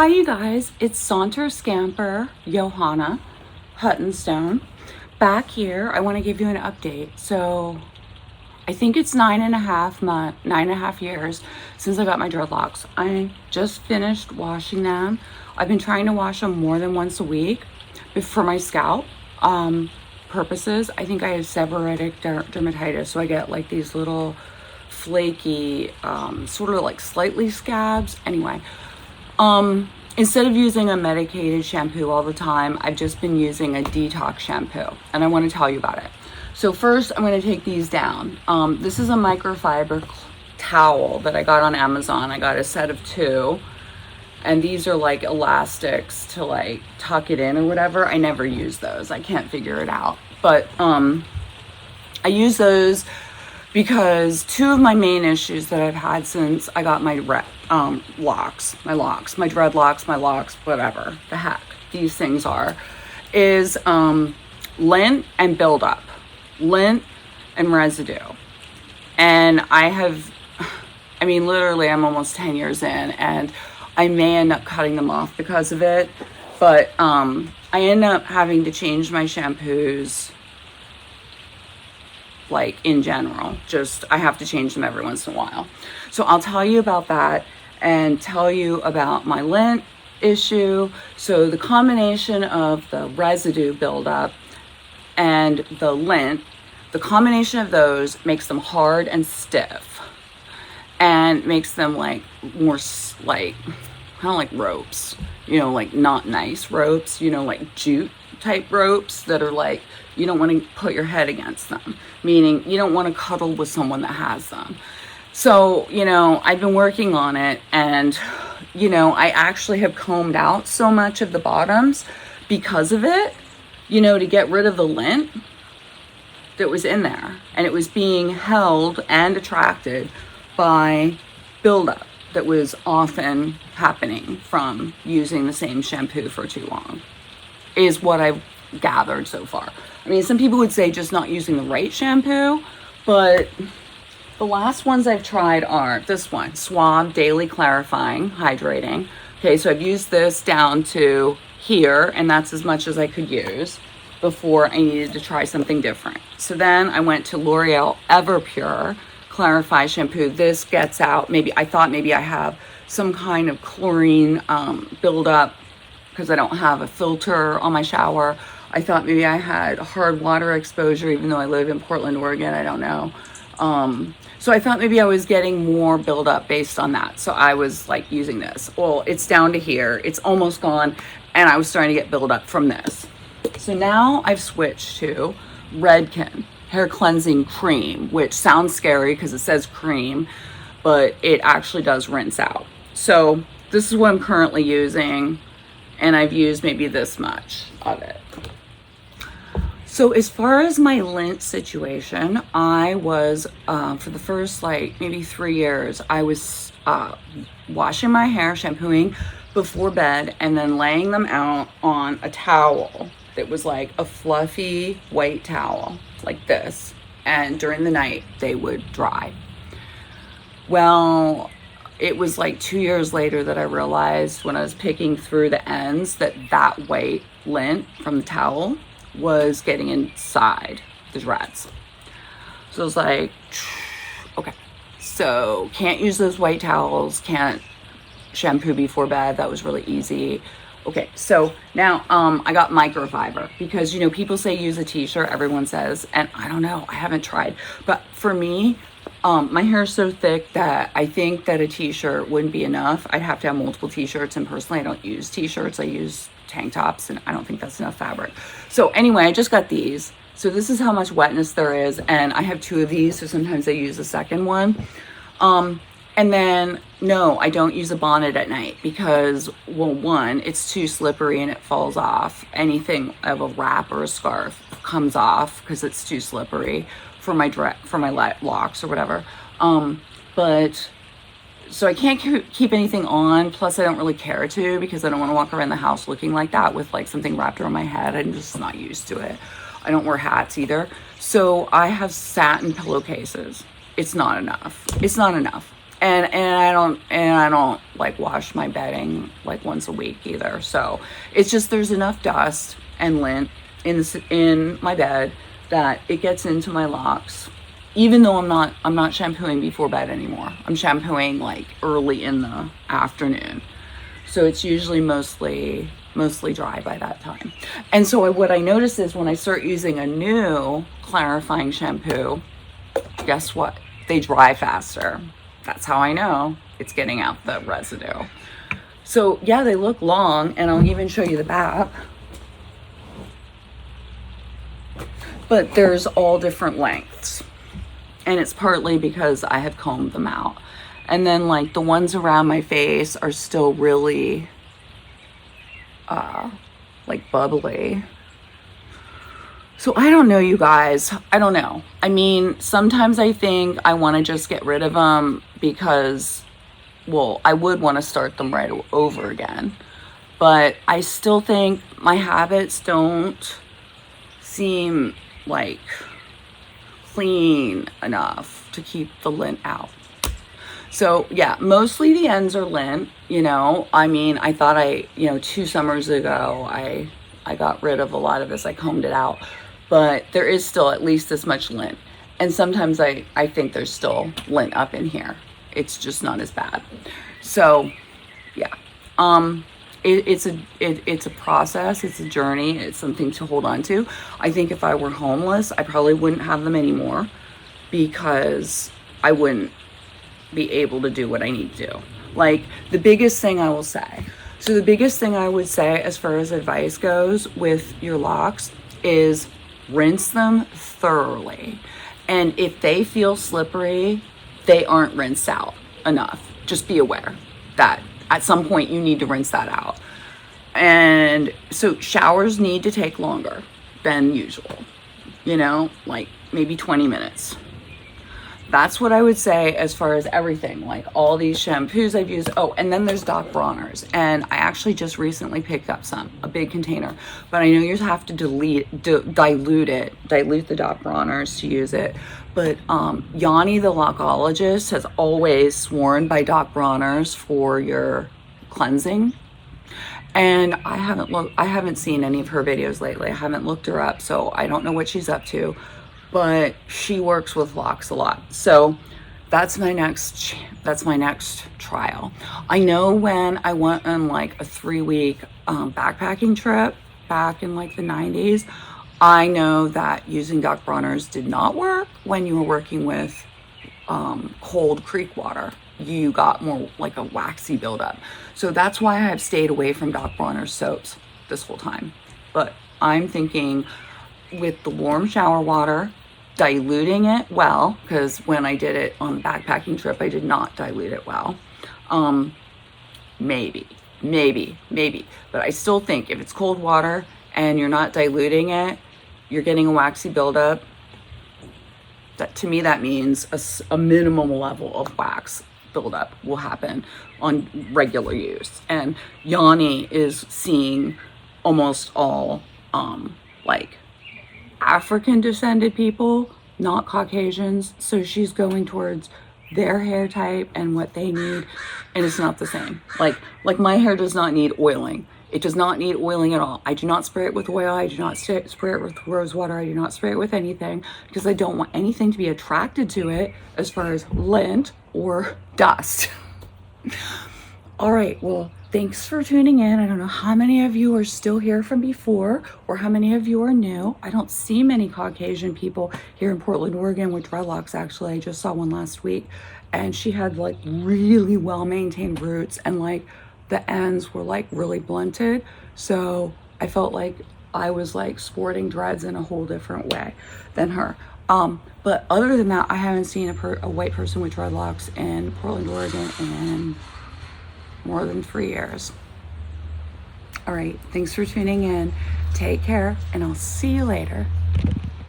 Hi you guys, it's Saunter Scamper Johanna Huttonstone back here. I want to give you an update. So I think it's 9.5 years since I got my dreadlocks. I just finished washing them. I've been trying to wash them more than once a week for my scalp purposes. I think I have seborrheic dermatitis, so I get like these little flaky sort of like slightly scabs. Anyway, instead of using a medicated shampoo all the time, I've just been using a detox shampoo, and I want to tell you about it. So first, I'm going to take these down. This is a microfiber towel that I got on Amazon. I got a set of 2, and these are like elastics to like tuck it in or whatever. I never use those. I can't figure it out. But I use those because 2 of my main issues that I've had since I got my locks, my dreadlocks, my locks, whatever the heck these things are, is lint and buildup, lint and residue. And I mean, literally, I'm almost 10 years in, and I may end up cutting them off because of it, but I end up having to change my shampoos. Like in general, just I have to change them every once in a while. So I'll tell you about that and tell you about my lint issue. So the combination of the residue buildup and the lint, the combination of those makes them hard and stiff and makes them like more like kind of like ropes, you know, like not nice ropes, you know, like jute type ropes that are like, you don't want to put your head against them, meaning you don't want to cuddle with someone that has them. So, you know, I've been working on it, and, you know, I actually have combed out so much of the bottoms because of it, you know, to get rid of the lint that was in there. And it was being held and attracted by buildup that was often happening from using the same shampoo for too long, is what I've gathered so far. I mean, some people would say just not using the right shampoo, but the last ones I've tried are this one, Suave Daily Clarifying Hydrating. Okay, so I've used this down to here, and that's as much as I could use before I needed to try something different. So then I went to L'Oreal Everpure Clarify Shampoo. This gets out, I thought maybe I have some kind of chlorine buildup because I don't have a filter on my shower. I thought maybe I had hard water exposure, even though I live in Portland, Oregon. I don't know. So I thought maybe I was getting more buildup based on that. So I was like using this. Well, it's down to here. It's almost gone. And I was starting to get buildup from this. So now I've switched to Redken Hair Cleansing Cream, which sounds scary because it says cream, but it actually does rinse out. So this is what I'm currently using, and I've used maybe this much of it. So as far as my lint situation, I was, for the first like maybe 3 years, I was washing my hair, shampooing before bed, and then laying them out on a towel that was like a fluffy white towel like this. And during the night, they would dry. Well, it was like 2 years later that I realized when I was picking through the ends that that white lint from the towel was getting inside the dreads. So I was like, okay, so can't use those white towels, can't shampoo before bed. That was really easy. Okay, so now I got microfiber because, you know, people say use a t-shirt, everyone says, and I don't know, I haven't tried. But for me, my hair is so thick that I think that a t-shirt wouldn't be enough. I'd have to have multiple t-shirts, and personally I don't use t-shirts. I use tank tops, and I don't think that's enough fabric. So anyway, I just got these. So this is how much wetness there is, and I have 2 of these, so sometimes I use a second one. And then, no, I don't use a bonnet at night because, well, 1, it's too slippery and it falls off. Anything of a wrap or a scarf comes off because it's too slippery for my locks or whatever. But so I can't keep anything on. Plus, I don't really care to because I don't want to walk around the house looking like that with like something wrapped around my head. I'm just not used to it. I don't wear hats either. So I have satin pillowcases. It's not enough. It's not enough. And I don't like wash my bedding like once a week either. So it's just there's enough dust and lint in my bed that it gets into my locks. Even though I'm not shampooing before bed anymore. I'm shampooing like early in the afternoon. So it's usually mostly dry by that time. And so what I notice is when I start using a new clarifying shampoo, guess what? They dry faster. That's how I know it's getting out the residue. So yeah, they look long, and I'll even show you the back. But there's all different lengths. And it's partly because I have combed them out. And then like the ones around my face are still really like bubbly. So I don't know, you guys. I don't know. I mean, sometimes I think I want to just get rid of them because, well, I would want to start them right over again. But I still think my habits don't seem like clean enough to keep the lint out. So yeah, mostly the ends are lint, you know. I mean, I thought 2 summers ago, I got rid of a lot of this. I combed it out, but there is still at least this much lint. And sometimes I think there's still lint up in here. It's just not as bad. So yeah, it's a process. It's a journey. It's something to hold on to. I think if I were homeless, I probably wouldn't have them anymore because I wouldn't be able to do what I need to do. Like the biggest thing I will say. So the biggest thing I would say as far as advice goes with your locks is rinse them thoroughly. And if they feel slippery, they aren't rinsed out enough. Just be aware that at some point you need to rinse that out. And so showers need to take longer than usual, you know, like maybe 20 minutes. That's what I would say as far as everything, like all these shampoos I've used. Oh, and then there's Doc Bronner's, and I actually just recently picked up a big container, but I know you have to dilute the Doc Bronner's to use it. But Yanni, the lochologist, has always sworn by Doc Bronner's for your cleansing. And I haven't seen any of her videos lately. I haven't looked her up, so I don't know what she's up to. But she works with locks a lot. So that's my next trial. I know when I went on like a 3-week backpacking trip back in like the 90s, I know that using Doc Bronner's did not work when you were working with cold creek water. You got more like a waxy buildup. So that's why I have stayed away from Doc Bronner's soaps this whole time. But I'm thinking with the warm shower water, diluting it well, because when I did it on the backpacking trip, I did not dilute it well. Maybe. But I still think if it's cold water and you're not diluting it, you're getting a waxy buildup. To me, that means a minimum level of wax buildup will happen on regular use. And Yanni is seeing almost all like African descended people, not Caucasians. So she's going towards their hair type and what they need, and it's not the same. Like my hair does not need oiling. It does not need oiling at all. I do not spray it with oil. I do not spray it with rose water. I do not spray it with anything because I don't want anything to be attracted to it as far as lint or dust. All right, well, thanks for tuning in. I don't know how many of you are still here from before or how many of you are new. I don't see many Caucasian people here in Portland, Oregon with dreadlocks. Actually, I just saw one last week, and she had like really well-maintained roots, and like the ends were like really blunted. So I felt like I was like sporting dreads in a whole different way than her. But other than that, I haven't seen a white person with dreadlocks in Portland, Oregon in more than 3 years. All right, thanks for tuning in. Take care, and I'll see you later.